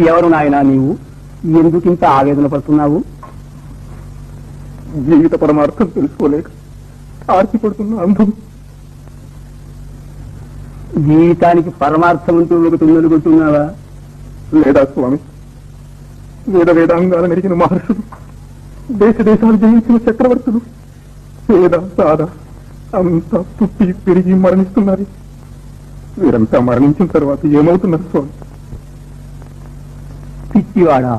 ఎవరు నాయనా నీవు? ఎందుకింత ఆవేదన పడుతున్నావు? జీవిత పరమార్థం తెలుసుకోలేక ఆర్చిపడుతున్న అందం. జీవితానికి పరమార్థం అంటూ ఒకటి ఉందనుకుంటున్నావా? లేదా స్వామి, వేదాంగాలను ఎరిగిన మహర్షులు, దేశ దేశాలు జయించిన చక్రవర్తులు, పేద సాద అంతా పుట్టి పెరిగి మరణిస్తున్నారు. వీరంతా మరణించిన తర్వాత ఏమవుతున్నారు స్వామి? పిచ్చివాడా,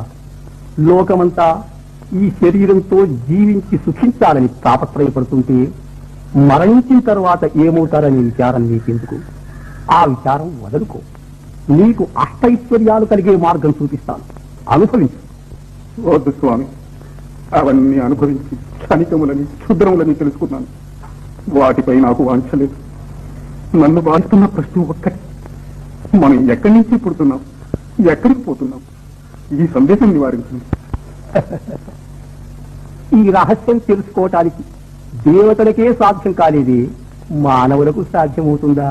లోకమంతా ఈ శరీరంతో జీవించి సుఖించాలని తాపత్రయపడుతుంటే మరణించిన తర్వాత ఏమవుతారనే విచారం నీకెందుకు? ఆ విచారం వదులుకో. నీకు అష్టైశ్వర్యాలు కలిగే మార్గం చూపిస్తాను, అనుభవించు. వద్దు స్వామి, అవన్నీ అనుభవించి క్షణికములని క్షుద్రములని తెలుసుకున్నాను. వాటిపై నాకు వాంఛ లేదు. నన్ను బాధిస్తున్న ప్రశ్న ఒక్కటి, మనం ఎక్కడి నుంచి పుడుతున్నాం, ఎక్కడికి పోతున్నాం? ఈ సందేశం నివారించండి. ఈ రహస్యం తెలుసుకోవటానికి దేవతలకే సాధ్యం కాలేది, మానవులకు సాధ్యమవుతుందా?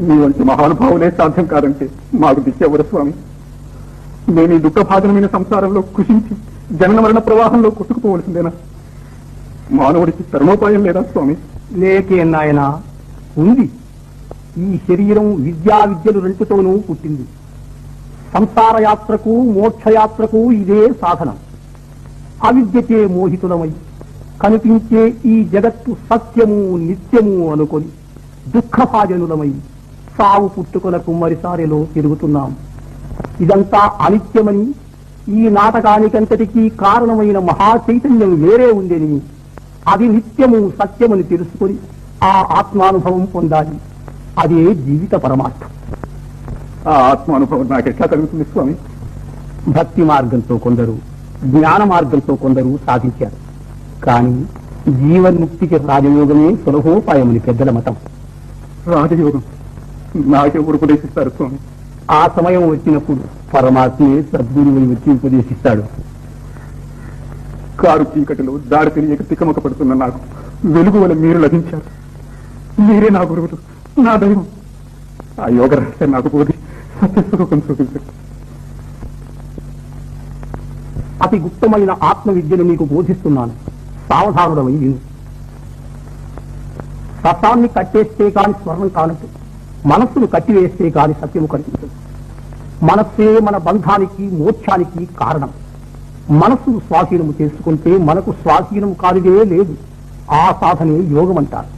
మీ వంటి మహానుభావులే సాధ్యం కాదంటే మాకు దిక్కెవరు స్వామి? మేము ఈ దుఃఖభాజనమైన సంసారంలో కృషించి జనన మరణ ప్రవాహంలో కొట్టుకుపోవలసిందేనా? మానవుడికి తరుణోపాయం లేదా స్వామి? లేకే నాయనా, ఉంది. ఈ శరీరం విద్యలు రెండుతోనూ పుట్టింది. సంసార యాత్రకు మోక్షయాత్రకు ఇదే సాధనం. అవిద్యకే మోహితులమై కనిపించే ఈ జగత్తు సత్యము నిత్యము అనుకొని దుఃఖభాజనులమై సావు పుట్టుకలకు మరిసారిలో తిరుగుతున్నాం. ఇదంతా అనిత్యమని, ఈ నాటకానికంతటికీ కారణమైన మహాచైతన్యం వేరే ఉందని, అది నిత్యము సత్యమని తెలుసుకొని ఆ ఆత్మానుభవం పొందాలి. అదే జీవిత పరమార్థం. ఆ ఆత్మానుభవం నాకెట్లా కలుగుతుంది స్వామి? భక్తి మార్గంతో కొందరు, జ్ఞాన మార్గంతో కొందరు సాధించారు. కానీ జీవన్ముక్తికి రాజయోగమే సులభోపాయమని పెద్దల మతం. రాజయోగం నాకెవరు ఉపదేశిస్తారు స్వామి? ఆ సమయం వచ్చినప్పుడు పరమాత్మే సద్గురువుని వచ్చి ఉపదేశిస్తాడు. కారు చీకటిలో దారి తెలియక తికమక పడుతున్న నాకు వెలుగు వల్ల మీరు లభించారు. మీరే నా గురువులు, నా దైవం. ఆ యోగ రహస్యం నాకు పోది సత్యస్వరూపం చూపించండి. అతి గుప్తమైన ఆత్మ విద్యను నీకు బోధిస్తున్నాను, సావధానుడమై విను. రసాన్ని కట్టేస్తే కాని స్వర్ణం కానట్టు మనస్సును కట్టివేస్తే కాని సత్యము కనిపించదు. మనస్సే మన బంధానికి మోక్షానికి కారణం. మనస్సును స్వాధీనము చేసుకుంటే మనకు స్వాధీనము కానిదే లేదు. ఆ సాధనే యోగం అంటారు.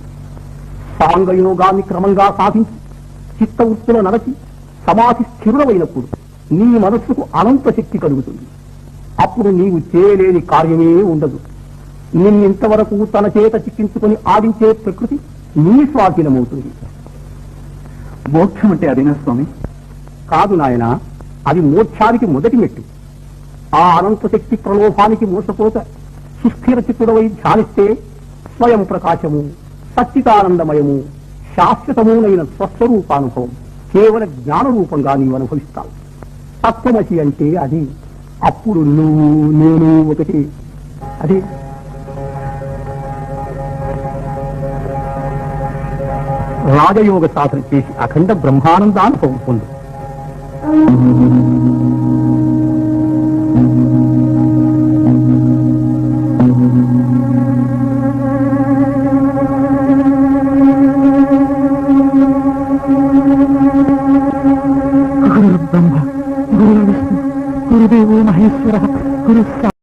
సాంగ యోగాన్ని క్రమంగా సాధించి చిత్తవృత్తుల నడచి సమాధి స్థిరుడమైనప్పుడు నీ మనస్సుకు అనంత శక్తి కలుగుతుంది. అప్పుడు నీవు చేయలేని కార్యమే ఉండదు. నిన్నింతవరకు తన చేత చిక్కించుకుని ఆడించే ప్రకృతి నీ స్వాధీనమవుతుంది. మోక్షం అంటే అదేనా స్వామి? కాదు నాయన, అది మోక్షానికి మొదటి మెట్టు. ఆ అనంత శక్తి ప్రలోభానికి మోసపోత సుస్థిర చిత్తుడవై ధ్యానిస్తే స్వయం ప్రకాశము, సచ్చితానందమయము, శాశ్వతమునైన స్వస్వరూపానుభవం కేవల జ్ఞాన రూపంగా నీవు అనుభవిస్తావు. తత్వమసి అంటే అది. అప్పుడు నువ్వు నేను ఒకటి. అది రాజయోగ సాధన చేసి అఖండ బ్రహ్మానందానుభవం పొందు. గురు బ్రహ్మ, గురు విష్ణు, గురుదేవో మహేశ్వర, గురు